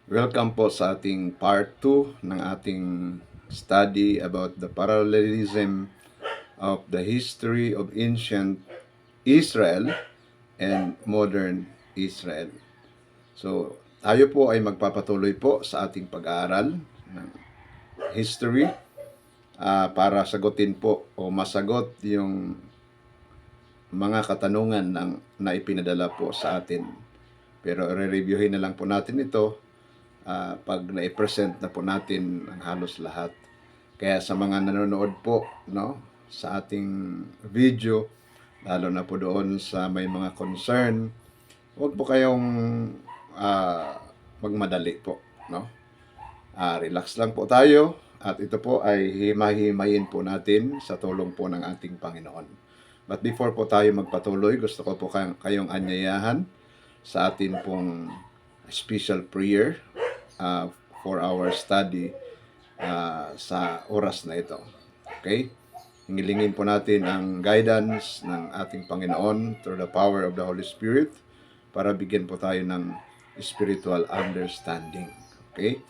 Welcome po sa ating part 2 ng ating study about the parallelism of the history of ancient Israel and modern Israel. So, tayo po ay magpapatuloy po sa ating pag-aaral ng history para sagutin po o masagot yung mga katanungan na ipinadala po sa atin. Pero re-reviewin na lang po natin ito pag na-present na po natin ang halos lahat. Kaya sa mga nanonood po sa ating video, lalo na po doon sa may mga concern, huwag po kayong magmadali po. Relax lang po tayo at ito po ay himay-himayin po natin sa tulong po ng ating Panginoon. But before po tayo magpatuloy, gusto ko po kayong anyayahan sa atin pong special prayer for our study sa oras na ito. Okay? Hingilingin po natin ang guidance ng ating Panginoon through the power of the Holy Spirit para bigyan po tayo ng spiritual understanding. Okay?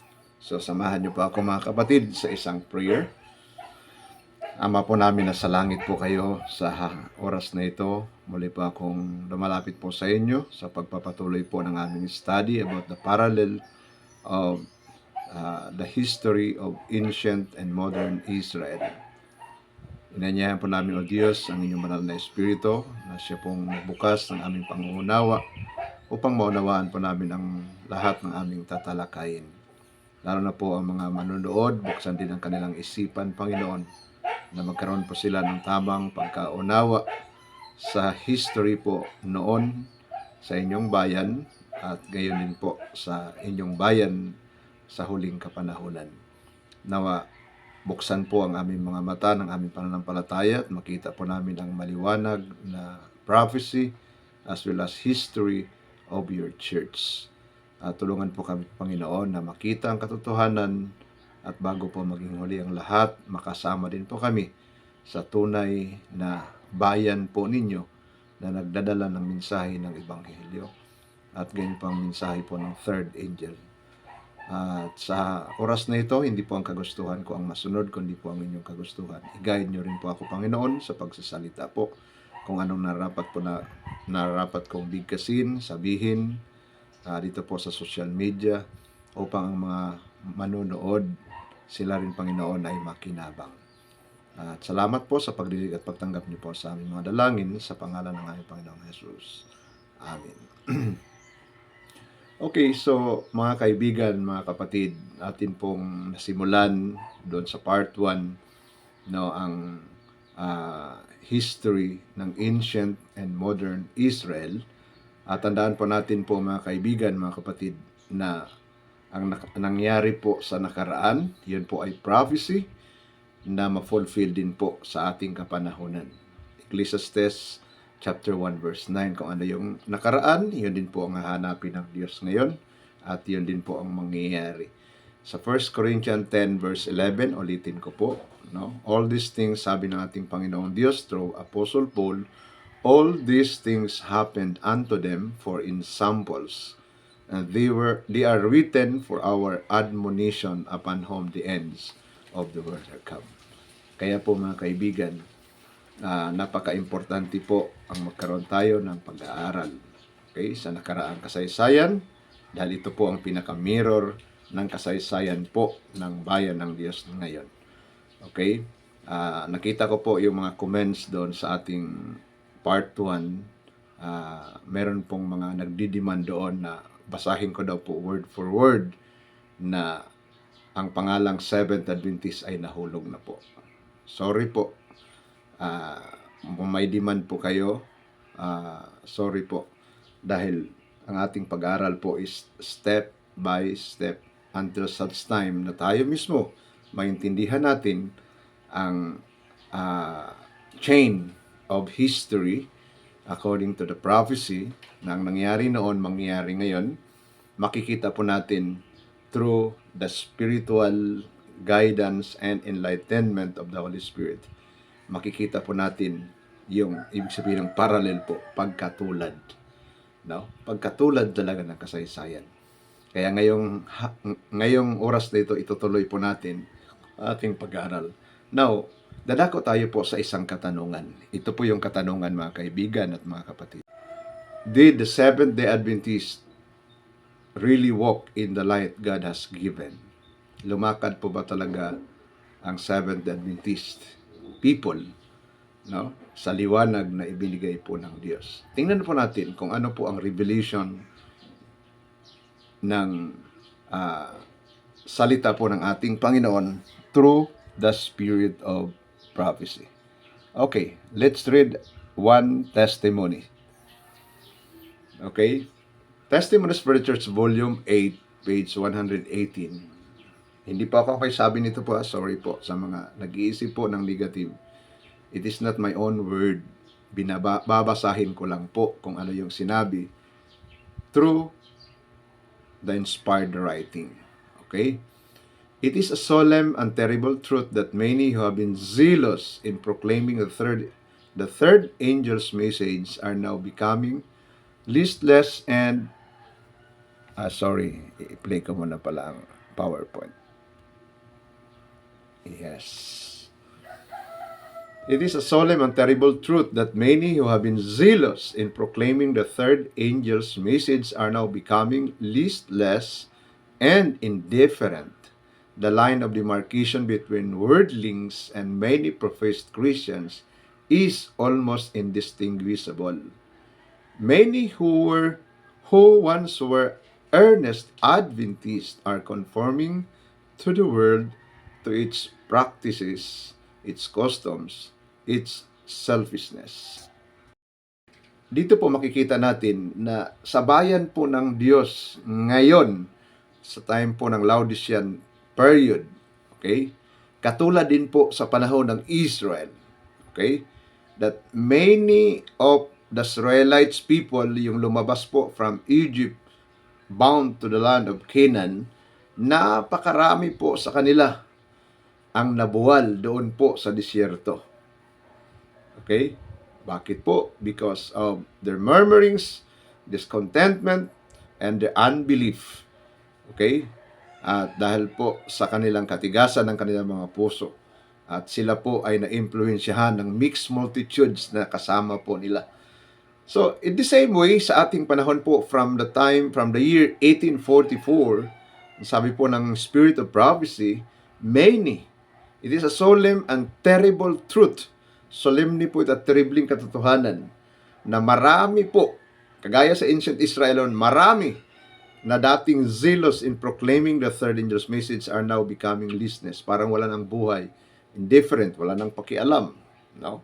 So, samahan niyo po ako mga kapatid sa isang prayer. Ama po namin na sa langit po kayo sa oras na ito. Muli po akong lumalapit po sa inyo sa pagpapatuloy po ng aming study about the parallel of the history of ancient and modern Israel. Inanyayahan po namin, O Diyos, ang inyong banal na Espiritu na siya pong nagbukas ng aming pangunawa upang maunawaan po namin ang lahat ng aming tatalakayin. Lalo na po ang mga manonood, buksan din ang kanilang isipan, Panginoon, na magkaroon po sila ng tamang pagkaunawa sa history po noon sa inyong bayan at gayon din po sa inyong bayan sa huling kapanahunan. Nawa, buksan po ang aming mga mata ng aming pananampalataya at makita po namin ang maliwanag na prophecy as well as history of your church. Tulungan po kami, Panginoon, na makita ang katotohanan at bago po maging huli ang lahat, makasama din po kami sa tunay na bayan po ninyo na nagdadala ng mensahe ng Ebanghelyo at ganyan pang mensahe po ng third angel. At sa oras na ito, hindi po ang kagustuhan ko ang masunod, kundi po ang inyong kagustuhan. I-guide nyo rin po ako, Panginoon, sa pagsasalita po. Kung anong narapat kong bigkasin, sabihin, dito po sa social media, upang ang mga manunood, sila rin, Panginoon, ay makinabang. At salamat po sa pagdinig at pagtanggap niyo po sa aming mga dalangin sa pangalan ng aming Panginoong Jesus. Amen. Okay, so mga kaibigan, mga kapatid, atin pong nasimulan doon sa part 1 ang history ng ancient and modern Israel. At tandaan po natin po mga kaibigan, mga kapatid, na ang nangyari po sa nakaraan, yun po ay prophecy na ma-fulfill din po sa ating kapanahunan. Ecclesiastes chapter 1 verse 9, kung ano yung nakaraan, yun din po ang hahanapin ng Diyos ngayon at yun din po ang mangyayari. Sa 1 Corinthians 10 verse 11, ulitin ko po, all these things, sabi ng ating Panginoong Diyos through Apostle Paul, all these things happened unto them for ensamples, and they are written for our admonition upon whom the ends of the world are come. Kaya po mga kaibigan, napaka-importante po ang magkaroon tayo ng pag-aaral sa nakaraang kasaysayan, dahil ito po ang pinaka-mirror ng kasaysayan po ng bayan ng Diyos ngayon. Okay? Nakita ko po yung mga comments doon sa ating part 1. Meron pong mga nagdidemand doon na basahin ko daw po word for word na ang pangalang Seventh Adventist ay nahulog na po. Sorry po. May demand po kayo. Sorry po. Dahil ang ating pag-aaral po is step by step until such time na tayo mismo maintindihan natin ang chain of history according to the prophecy na ang nangyari noon, mangyayari ngayon. Makikita po natin through the spiritual guidance and enlightenment of the Holy Spirit. Makikita po natin yung ibig sabihin ng parallel po, pagkatulad. Pagkatulad talaga ng kasaysayan. Kaya ngayong oras na ito, itutuloy po natin ating pag-aaral. Now, dadako tayo po sa isang katanungan. Ito po yung katanungan, mga kaibigan at mga kapatid. Did the Seventh-day Adventist really walk in the light God has given? Lumakad po ba talaga ang Seventh-day Adventist people, no, sa liwanag na ibinigay po ng Diyos? Tingnan po natin kung ano po ang revelation ng salita po ng ating Panginoon through the spirit of prophecy. Okay, let's read one testimony. Okay, Testimonies for the Church, Volume 8, page 118. Hindi po ako sabi nito po, sorry po sa mga nag-iisip po ng negative. It is not my own word. Babasahin ko lang po kung ano yung sinabi through the inspired writing. Okay? It is a solemn and terrible truth that many who have been zealous in proclaiming the third angel's message are now becoming listless and i-play ko muna pala ang PowerPoint. Yes. It is a solemn and terrible truth that many who have been zealous in proclaiming the third angel's message are now becoming listless and indifferent. The line of demarcation between worldlings and many professed Christians is almost indistinguishable. Many who once were earnest Adventists are conforming to the world, to its practices, its customs, its selfishness. Dito po makikita natin na sa bayan po ng Diyos ngayon, sa time po ng Laodicean period, okay, katulad din po sa panahon ng Israel, okay, that many of the Israelites people, yung lumabas po from Egypt, bound to the land of Canaan, napakarami po sa kanila ang nabuwal doon po sa disyerto. Okay? Bakit po? Because of their murmurings, discontentment, and their unbelief. Okay? At dahil po sa kanilang katigasan ng kanilang mga puso. At sila po ay na-impluensyahan ng mixed multitudes na kasama po nila. So, in the same way, sa ating panahon po, from the year 1844, sabi po ng Spirit of Prophecy, many, it is a solemn and terrible truth, solemnly po at terribling katotohanan, na marami po, kagaya sa ancient Israel, marami na dating zealous in proclaiming the third angel's message are now becoming listless. Parang wala ng buhay, indifferent, wala ng pakialam. No?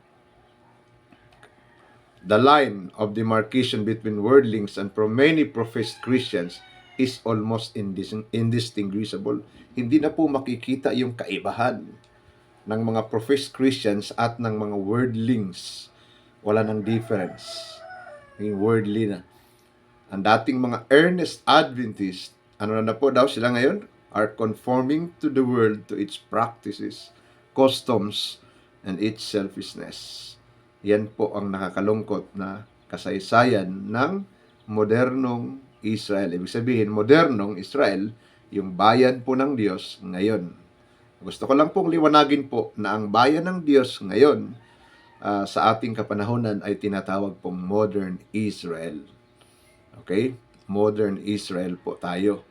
The line of demarcation between worldlings and many professed Christians is almost indistinguishable. Hindi na po makikita yung kaibahan ng mga professed Christians at ng mga worldlings. Wala ng difference. Yung worldly na. Ang dating mga earnest Adventists, ano na po daw sila ngayon? Are conforming to the world, to its practices, customs, and its selfishness. Yan po ang nakakalungkot na kasaysayan ng modernong Israel. Ibig sabihin, modernong Israel, yung bayan po ng Diyos ngayon. Gusto ko lang pong liwanagin po na ang bayan ng Diyos ngayon sa ating kapanahonan ay tinatawag pong modern Israel. Okay? Modern Israel po tayo.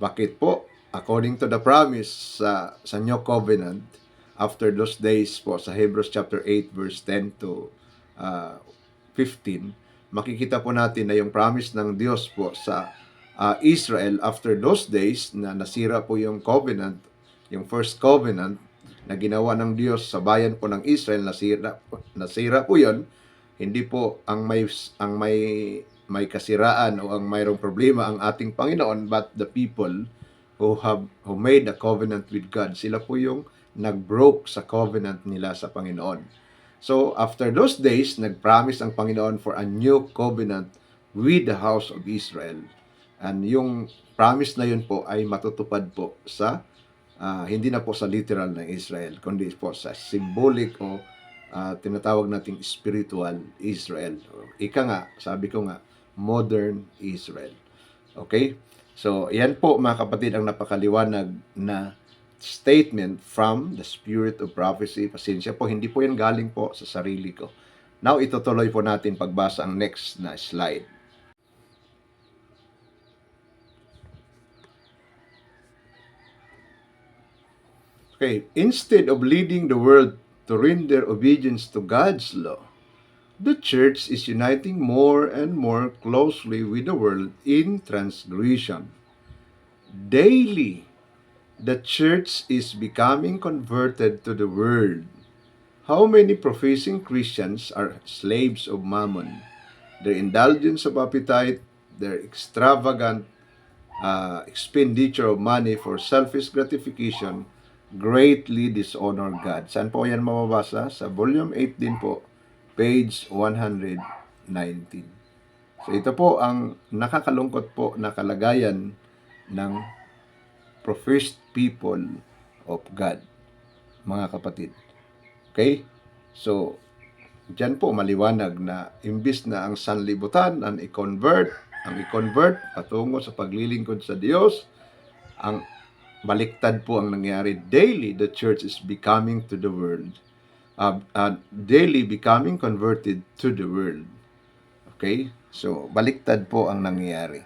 Bakit po? According to the promise sa New Covenant, after those days po, sa Hebrews chapter 8, verse 10 to 15, makikita po natin na yung promise ng Diyos po sa Israel after those days na nasira po yung covenant, yung first covenant na ginawa ng Diyos sa bayan po ng Israel, nasira po yon. Hindi po ang may kasiraan o ang mayroong problema ang ating Panginoon, but the people who made a covenant with God. Sila po yung nag-broke sa covenant nila sa Panginoon. So, after those days, nag-promise ang Panginoon for a new covenant with the house of Israel. And yung promise na yun po ay matutupad po sa, hindi na po sa literal na Israel, kundi po sa symbolic o tinatawag nating spiritual Israel. Ika nga, sabi ko nga, modern Israel. Okay? So, yan po mga kapatid ang napakaliwanag na statement from the spirit of prophecy. Pasensya po, hindi po yan galing po sa sarili ko. Now, itutuloy po natin pagbasa ang next na slide. Okay, instead of leading the world to render obedience to God's law, the church is uniting more and more closely with the world in transgression. Daily, the church is becoming converted to the world. How many professing Christians are slaves of mammon? Their indulgence of appetite, their extravagant expenditure of money for selfish gratification greatly dishonor God. Saan po yan mababasa? Sa volume 8 din po, page 119. So ito po ang nakakalungkot po na kalagayan ng professed people of God, mga kapatid. Okay? So, diyan po maliwanag na imbis na ang sanlibutan ang i-convert patungo sa paglilingkod sa Diyos, ang baliktad po ang nangyari. Daily, the church is becoming to the world. Daily becoming converted to the world. Okay? So, baliktad po ang nangyayari.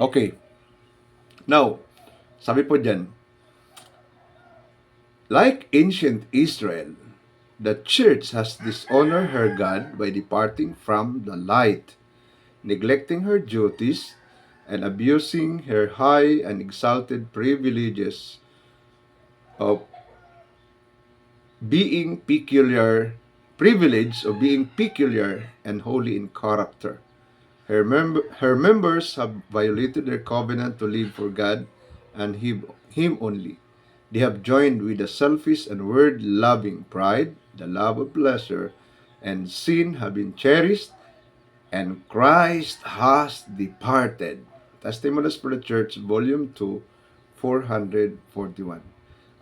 Okay. Now, sabi po dyan, like ancient Israel, the church has dishonored her God by departing from the light, neglecting her duties, and abusing her high and exalted privileges of being peculiar and holy in character. Her members have violated their covenant to live for God and Him only. They have joined with the selfish and word-loving pride, the love of pleasure, and sin have been cherished, and Christ has departed. Testimonies for the Church, Volume 2, 441.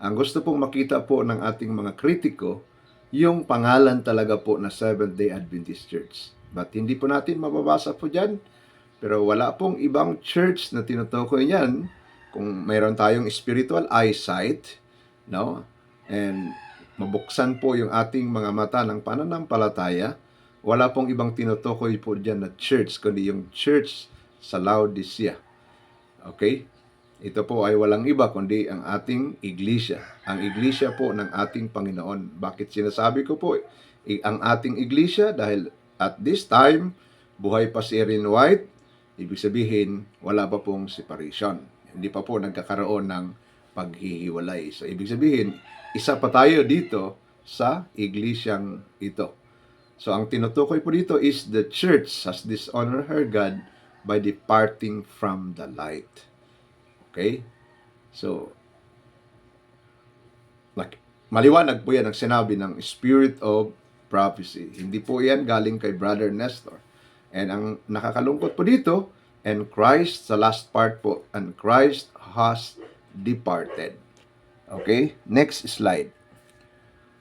Ang gusto pong makita po ng ating mga kritiko, yung pangalan talaga po na Seventh-day Adventist Church. But hindi po natin mababasa po dyan. Pero wala pong ibang church na tinutukoy yan. Kung mayroon tayong spiritual eyesight, no? And mabuksan po yung ating mga mata ng pananampalataya, wala pong ibang tinutukoy po dyan na church, kundi yung church sa Laodicea. Okay? Ito po ay walang iba kundi ang ating iglesia. Ang iglesia po ng ating Panginoon. Bakit sinasabi ko po ang ating iglesia? Dahil at this time, buhay pa si Ellen White, ibig sabihin, wala pa pong separation. Hindi pa po nagkakaroon ng paghihiwalay. So, ibig sabihin, isa pa tayo dito sa iglesyang ito. So, ang tinutukoy po dito is the church has dishonored her God by departing from the light. Okay? So, maliwanag po yan ang sinabi ng spirit of prophecy. Hindi po yan galing kay Brother Nestor. And ang nakakalungkot po dito, and Christ, sa last part po, and Christ has departed. Okay? Next slide.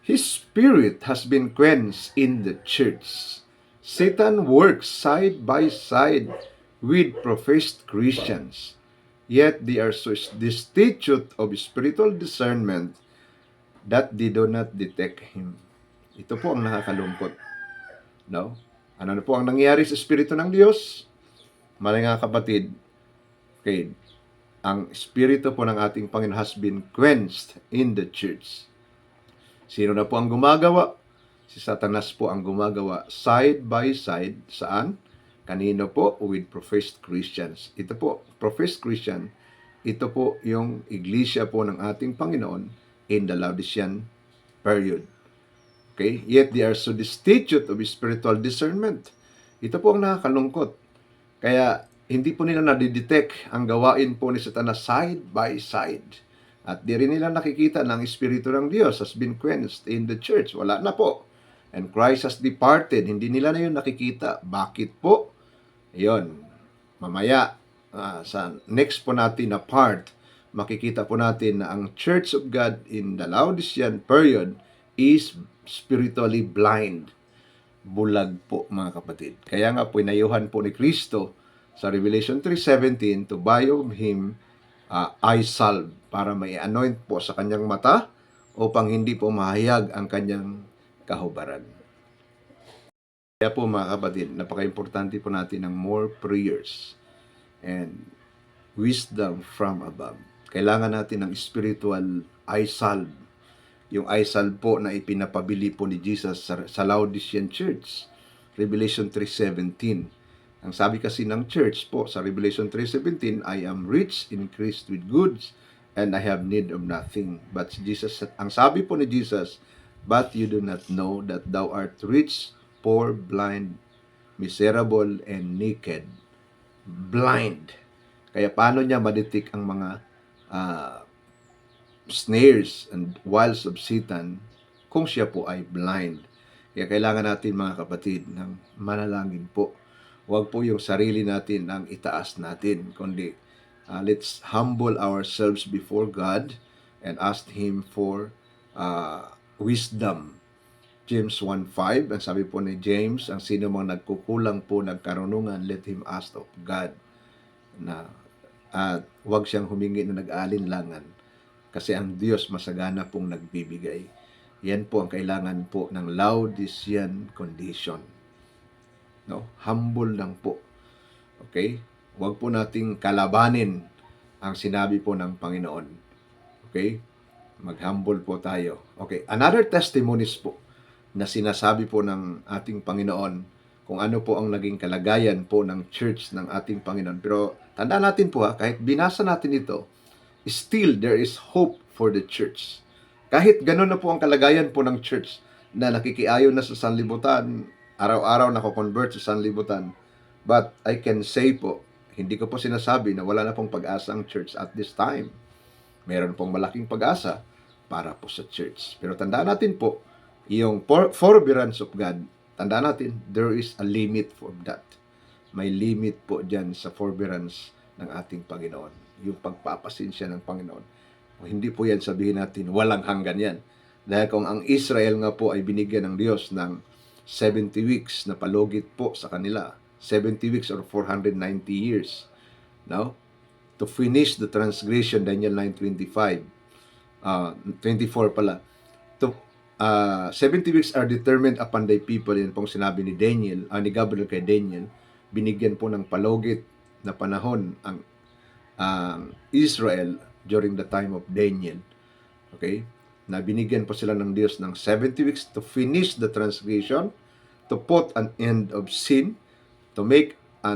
His spirit has been quenched in the church. Satan works side by side with professed Christians. Yet they are so destitute of spiritual discernment that they do not detect him. Ito po ang nakakalungkot. No? Ano na po ang nangyayari sa Espiritu ng Diyos? Mga kapatid, okay, ang Espiritu po ng ating Panginoon has been quenched in the church. Sino na po ang gumagawa? Si Satanas po ang gumagawa side by side. Saan? Kanino po? With professed Christians. Ito po, professed Christian, ito po yung iglesia po ng ating Panginoon in the Laodicean period. Okay? Yet they are so destitute of spiritual discernment. Ito po ang nakakalungkot. Kaya hindi po nila nadidetect ang gawain po ni Satanas side by side. At di rin nila nakikita na ang Espiritu ng Diyos has been quenched in the church. Wala na po. And Christ has departed. Hindi nila na yun nakikita. Bakit po? Yun. Mamaya, sa next po natin na part, makikita po natin na ang Church of God in the Laodicean period is spiritually blind. Bulag po, mga kapatid. Kaya nga, pinayuhan po ni Kristo sa Revelation 3:17, to buy of him eye salve, para may anoint po sa kanyang mata upang hindi po mahayag ang kanyang kahubaran. Kaya po mga kapatid, napaka-importante po natin ng more prayers and wisdom from above. Kailangan natin ng spiritual eye salve. Yung eye salve po na ipinapabili po ni Jesus sa Laodicean Church. Revelation 3:17. Ang sabi kasi ng church po sa Revelation 3:17, I am rich, increased with goods, and I have need of nothing. But Jesus, ang sabi po ni Jesus, but you do not know that thou art rich, poor, blind, miserable, and naked. Blind. Kaya paano niya maditik ang mga snares and wiles of Satan kung siya po ay blind? Kaya kailangan natin mga kapatid ng manalangin po. Huwag po yung sarili natin ang itaas natin, kundi let's humble ourselves before God and ask Him for wisdom. James 1:5, ang sabi po ni James, ang sino mang nagkukulang po ng karunungan, let him ask of God. At huwag siyang humingi na nag-aalinlangan, kasi ang Diyos masagana pong nagbibigay. Yan po ang kailangan po ng Laodicean condition. No? Humble lang po. Okay? Huwag po nating kalabanin ang sinabi po ng Panginoon. Okay? Mag-humble po tayo. Okay, another testimonies po na sinasabi po ng ating Panginoon kung ano po ang naging kalagayan po ng church ng ating Panginoon. Pero tandaan natin po kahit binasa natin ito, still there is hope for the church. Kahit ganun na po ang kalagayan po ng church na nakikiayon na sa sanlibutan, araw-araw nako-convert sa sanlibutan. But I can say po, hindi ko po sinasabi na wala na pong pag-asa ang church at this time. Meron pong malaking pag-asa para po sa church. Pero tandaan natin po, yung forbearance of God, tandaan natin, there is a limit for that. May limit po dyan sa forbearance ng ating Panginoon. Yung pagpapasensya ng Panginoon. Hindi po yan sabihin natin, walang hanggan yan. Dahil kung ang Israel nga po ay binigyan ng Diyos ng 70 weeks na palugit po sa kanila, 70 weeks or 490 years, no? To finish the transgression, Daniel 9:25, 24 pala. 70 weeks are determined upon thy people. Yan pong sinabi ni Daniel, ni Gabriel kay Daniel. Binigyan po ng palugit na panahon ang Israel during the time of Daniel. Okay? Na binigyan po sila ng Diyos ng 70 weeks to finish the transgression, to put an end of sin, to make a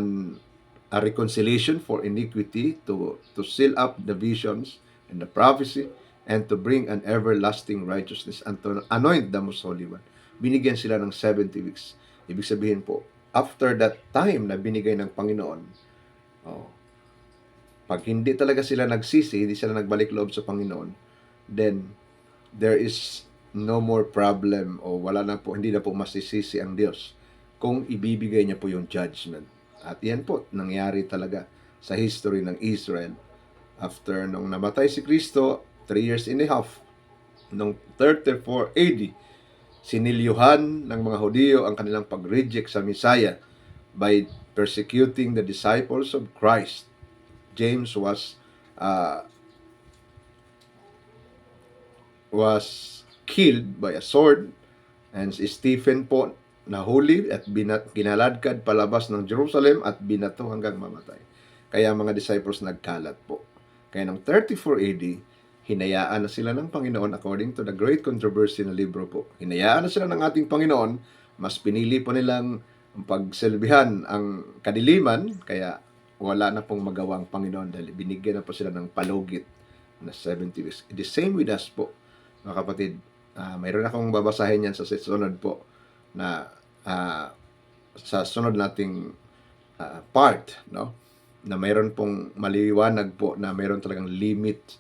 reconciliation for iniquity, to seal up the visions and the prophecy, and to bring an everlasting righteousness, and to anoint the most holy one. Binigyan sila ng 70 weeks. Ibig sabihin po, after that time na binigay ng Panginoon, pag hindi talaga sila nagsisi, hindi sila nagbalik loob sa Panginoon, then there is no more problem, o wala na po, hindi na po masisisi ang Diyos kung ibibigay niya po yung judgment. At yan po, nangyari talaga sa history ng Israel. After nung namatay si Kristo, 3 years and a half, noong 34 AD, sinilyuhan ng mga Hudyo ang kanilang pag-reject sa Messiah by persecuting the disciples of Christ. James was killed by a sword, and si Stephen po nahuli at kinaladkad palabas ng Jerusalem at binato hanggang mamatay. Kaya mga disciples nagkalat po. Kaya ng 34 AD, hinayaan na sila ng Panginoon according to the great controversy na libro po. Hinayaan na sila ng ating Panginoon, mas pinili po nilang pagsilbihan ang kadiliman, kaya wala na pong magawang Panginoon dahil binigyan na po sila ng palugit na 70 weeks. The same with us po, mga kapatid. Mayroon akong babasahin yan sa sunod po na sa sunod nating part, no? Na mayroon pong maliwanag po na mayroon talagang limit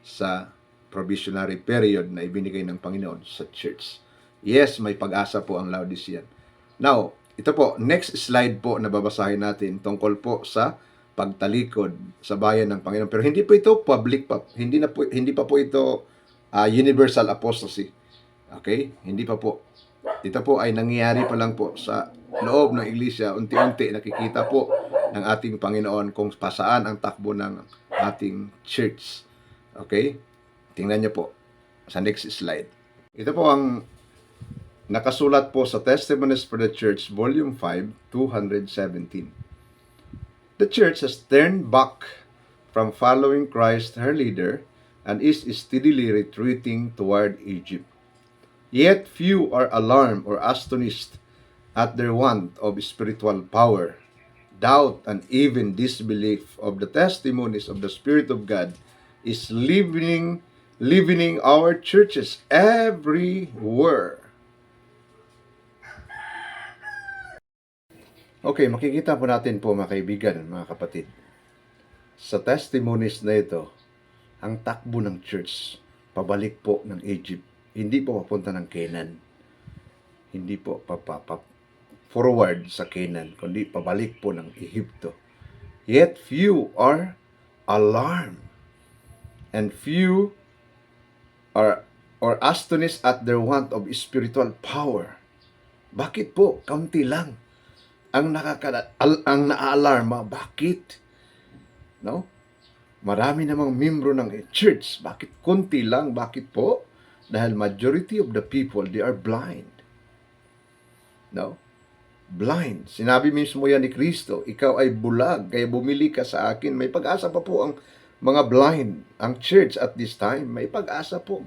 sa probationary period na ibinigay ng Panginoon sa church. Yes, may pag-asa po ang Laodicean. Now, ito po, next slide po na babasahin natin tungkol po sa pagtalikod sa bayan ng Panginoon. Pero hindi po ito public pa. Hindi pa po ito universal apostasy. Okay? Hindi pa po. Ito po ay nangyayari pa lang po sa loob ng iglesia. Unti-unti nakikita po ng ating Panginoon kung pasaan ang takbo ng ating church. Okay? Tingnan niyo po sa next slide. Ito po ang nakasulat po sa Testimonies for the Church, Volume 5, 217. The church has turned back from following Christ, her leader, and is steadily retreating toward Egypt. Yet few are alarmed or astonished at their want of spiritual power. Doubt and even disbelief of the testimonies of the Spirit of God is leavening our churches everywhere. Okay, makikita po natin po mga kaibigan, mga kapatid. Sa testimonies na ito, ang takbo ng church, pabalik po ng Egypt. Hindi po papunta ng Canaan. Hindi po forward sa Canaan, kundi pabalik po ng Ehipto. Yet few are alarmed, and few are astonished at their want of spiritual power. Bakit po? Kaunti lang ang naaalarma. Bakit? No? Marami namang membro ng church. Bakit konti lang? Bakit po? Dahil majority of the people, they are blind. No? Blind. Sinabi mismo yan ni Kristo, ikaw ay bulag, kaya bumili ka sa akin. May pag-asa pa po ang mga blind. Ang church at this time, may pag-asa po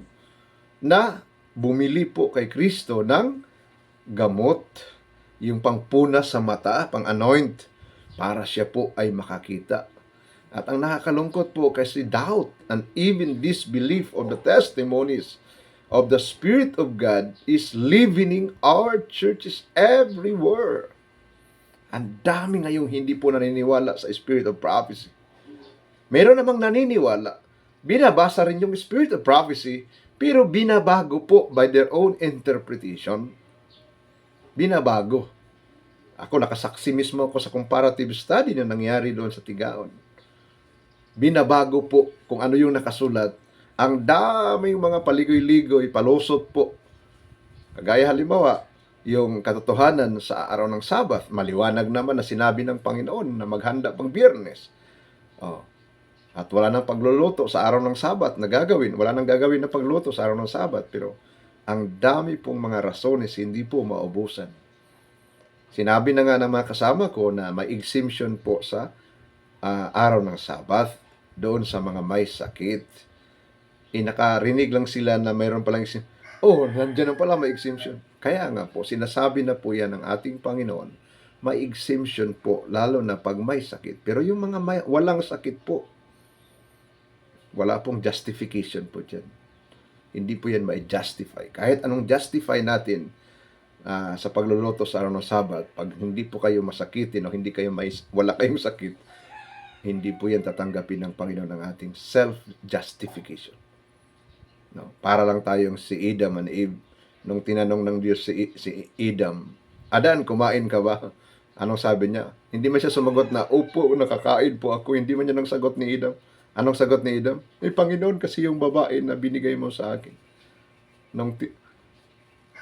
na bumili po kay Kristo ng gamot, yung pangpuna sa mata, pang-anoint, para siya po ay makakita. At ang nakakalungkot po kasi doubt and even disbelief of the testimonies of the Spirit of God is leavening our churches everywhere. Ang dami ngayong hindi po naniniwala sa Spirit of Prophecy. Meron namang naniniwala, binabasa rin yung Spirit of Prophecy, pero binabago po by their own interpretation. Binabago. Ako, nakasaksi mismo ako sa comparative study na nangyari doon sa Tigaon. Binabago po kung ano yung nakasulat. Ang daming mga paligoy-ligoy, palusot po. Kagaya halimbawa, yung katotohanan sa araw ng Sabat, maliwanag naman na sinabi ng Panginoon na maghanda pang Biyernes. Oh. At wala nang pagluluto sa araw ng Sabat na gagawin. Wala nang gagawin na pagluluto sa araw ng Sabat. Pero ang dami pong mga rasones hindi po maubusan. Sinabi na nga ng mga kasama ko na may exemption po sa araw ng Sabat doon sa mga may sakit. Nakarinig lang sila na mayroon palang exemption. Oh, nandiyan na pala may exemption. Kaya nga po, sinasabi na po yan ng ating Panginoon, may exemption po, lalo na pag may sakit. Pero yung mga walang sakit po, wala pong justification po dyan. Hindi po yan may justify. Kahit anong justify natin sa pagluluto sa araw ng Sabat, pag hindi po kayo masakitin o wala kayong sakit, hindi po yan tatanggapin ng Panginoon ng ating self-justification. No? Para lang tayong si Adam and Eve, nung tinanong ng Diyos si Adam, Adan, kumain ka ba? Anong sabi niya? Hindi man siya sumagot na, opo, nakakain po ako. Hindi man niya nang sagot ni Adam. Anong sagot ni Adam? Panginoon, kasi yung babae na binigay mo sa akin.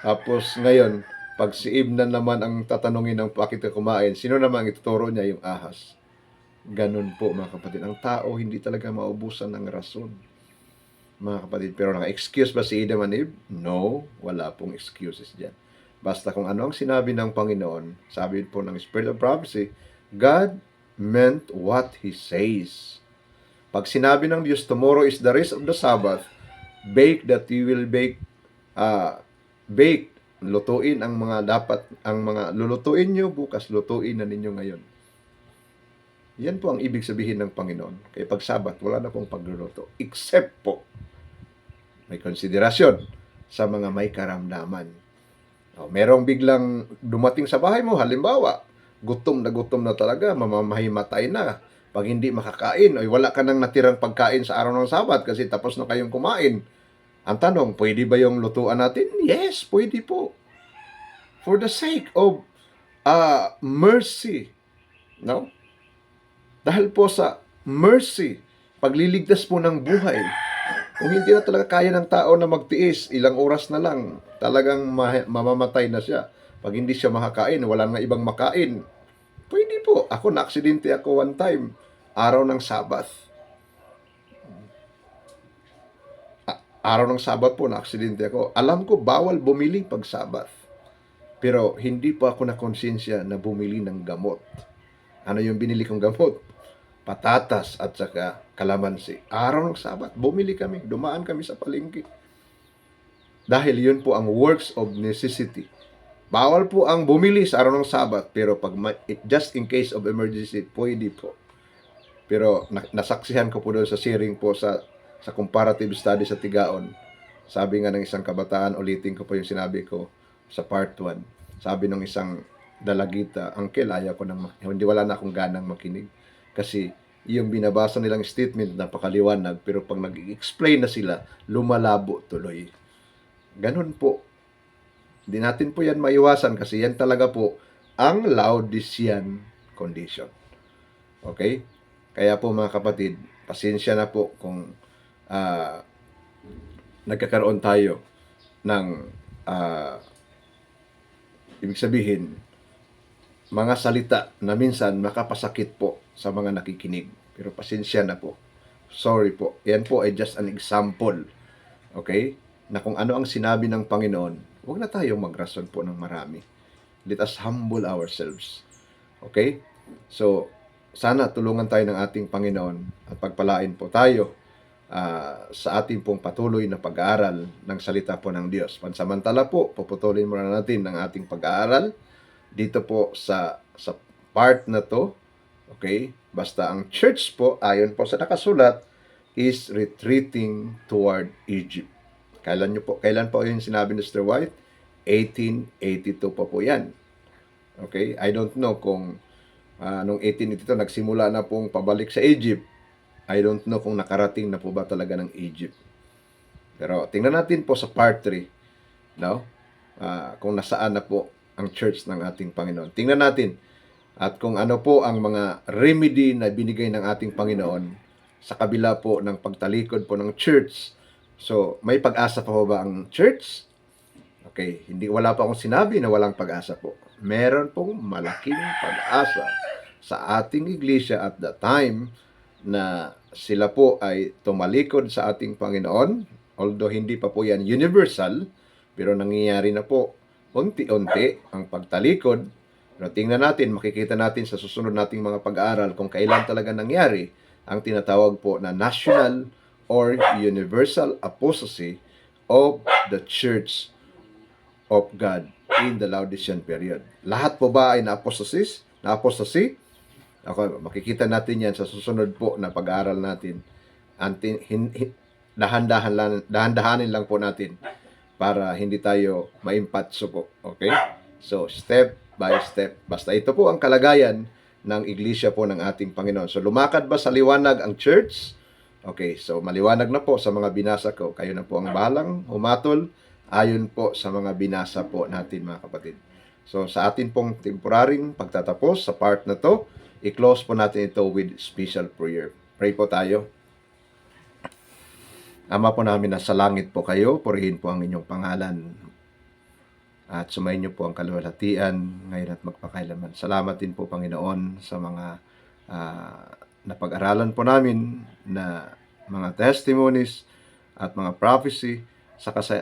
Tapos ngayon, pag si Eve na naman ang tatanungin ng bakit ka kumain, sino naman ang ituturo niya? Yung ahas. Ganun po mga kapatid. Ang tao hindi talaga maubusan ng rason. Mga kapatid, pero naka-excuse ba si Adam and Eve? No, wala pong excuses dyan. Basta kung ano ang sinabi ng Panginoon, sabi po ng Spirit of Prophecy, God meant what He says. Pag sinabi ng Diyos, tomorrow is the rest of the Sabbath, bake that you will bake, lutuin ang mga lulutuin nyo, bukas lutuin na ninyo ngayon. Yan po ang ibig sabihin ng Panginoon. Kaya pag Sabat, wala na pong pagluluto. Except po, may konsiderasyon sa mga may karamdaman. Merong biglang dumating sa bahay mo, halimbawa, gutom na talaga, mamahimatay na. Pag hindi makakain, o wala ka nang natirang pagkain sa araw ng Sabat kasi tapos na kayong kumain. Ang tanong, pwede ba yung lutuan natin? Yes, pwede po. For the sake of mercy. No? Dahil po sa mercy, pagliligtas po ng buhay. Kung hindi na talaga kaya ng tao na magtiis, ilang oras na lang, talagang mamamatay na siya. Pag hindi siya makakain, wala nga ibang makain. Pwede po. Ako, na-aksidente ako one time. Araw ng Sabat. Araw ng Sabat po, na-aksidente ako. Alam ko, bawal bumili pag Sabat. Pero hindi pa ako nakonsensya na bumili ng gamot. Ano yung binili kong gamot? Patatas at saka kalamansi. Araw ng Sabat, bumili kami. Dumaan kami sa palengke. Dahil yun po ang works of necessity. Bawal po ang bumili sa araw ng Sabat, pero pag just in case of emergency, pwede po. Pero nasaksihan ko po doon sa sharing po sa comparative study sa Tigaon. Sabi nga ng isang kabataan, ulitin ko po yung sinabi ko sa part 1. Sabi ng isang dalagita, Uncle, ayaw ko hindi wala na akong ganang makinig. Kasi yung binabasa nilang statement, napakaliwanag, pero pag nag-explain na sila, lumalabo tuloy. Ganun po. Hindi natin po yan maiwasan kasi yan talaga po ang Laodicean condition. Okay? Kaya po mga kapatid, pasensya na po kung nagkakaroon tayo ng ibig sabihin, mga salita na minsan makapasakit po sa mga nakikinig. Pero pasensya na po. Sorry po. Yan po ay just an example. Okay? Na kung ano ang sinabi ng Panginoon, huwag na tayong magrason po ng marami. Let us humble ourselves. Okay? So, sana tulungan tayo ng ating Panginoon at pagpalain po tayo sa ating pong patuloy na pag-aaral ng salita po ng Diyos. Pansamantala po, puputulin muna natin ang ating pag-aaral dito po sa part na to. Okay? Basta ang church po, ayon po sa nakasulat, is retreating toward Egypt. Kailan po yun sinabi ni Mr. White? 1882 po yan. Okay? I don't know kung nung 1882 nagsimula na pong pabalik sa Egypt. I don't know kung nakarating na po ba talaga ng Egypt. Pero tingnan natin po sa part 3, no? Kung nasaan na po ang church ng ating Panginoon. Tingnan natin at kung ano po ang mga remedy na binigay ng ating Panginoon sa kabila po ng pagtalikod po ng church. So, may pag-asa pa po ba ang church? Okay, wala pa akong sinabi na walang pag-asa po. Meron pong malaking pag-asa sa ating iglesia at the time na sila po ay tumalikod sa ating Panginoon. Although hindi pa po yan universal, pero nangyayari na po unti-unti ang pagtalikod. Pero tingnan natin, makikita natin sa susunod nating mga pag-aaral kung kailan talaga nangyari ang tinatawag po na national or universal apostasy of the Church of God in the Laodicean period. Lahat po ba ay na-apostasy? Ako, makikita natin yan sa susunod po na pag-aaral natin. Dahan-dahanin lang po natin para hindi tayo maimpatso po. Okay? So, step by step. Basta ito po ang kalagayan ng iglesia po ng ating Panginoon. So, lumakad ba sa liwanag ang church? Okay, so maliwanag na po sa mga binasa ko. Kayo na po ang bahalang humatol ayon po sa mga binasa po natin mga kapatid. So sa atin pong temporaring pagtatapos sa part na to, i-close po natin ito with special prayer. Pray po tayo. Ama po namin na sa langit po kayo, purihin po ang inyong pangalan. At sumayin niyo po ang kaluwalhatian ngayon at magpakailanman. Salamat din po Panginoon sa mga napag-aralan po namin na mga testimonies at mga prophecy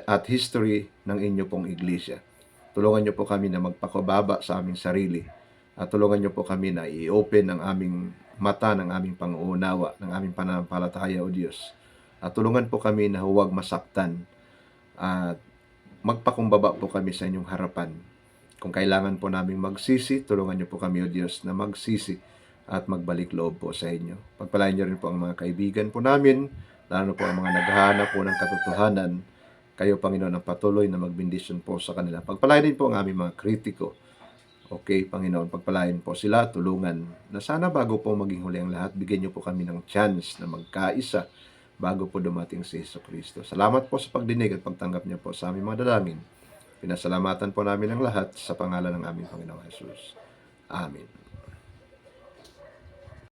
at history ng inyo pong iglesia. Tulungan niyo po kami na magpakubaba sa aming sarili at tulungan niyo po kami na i-open ang aming mata ng aming pang-uunawa, ng aming pananampalataya o Diyos. At tulungan po kami na huwag masaktan at magpakumbaba po kami sa inyong harapan. Kung kailangan po namin magsisi, tulungan niyo po kami o Diyos na magsisi at magbalik loob po sa inyo. Pagpalain niyo rin po ang mga kaibigan po namin, lalo po ang mga naghahanap po ng katotohanan. Kayo, Panginoon, ang patuloy na magbendisyon po sa kanila. Pagpalain din po ang aming mga kritiko. Okay, Panginoon, pagpalain po sila, tulungan na sana bago po maging huli ang lahat, bigyan niyo po kami ng chance na magkaisa bago po dumating si Jesucristo. Salamat po sa pagdinig at pagtanggap niyo po sa aming mga dalangin. Pinasalamatan po namin ang lahat sa pangalan ng aming Panginoong Jesus. Amen.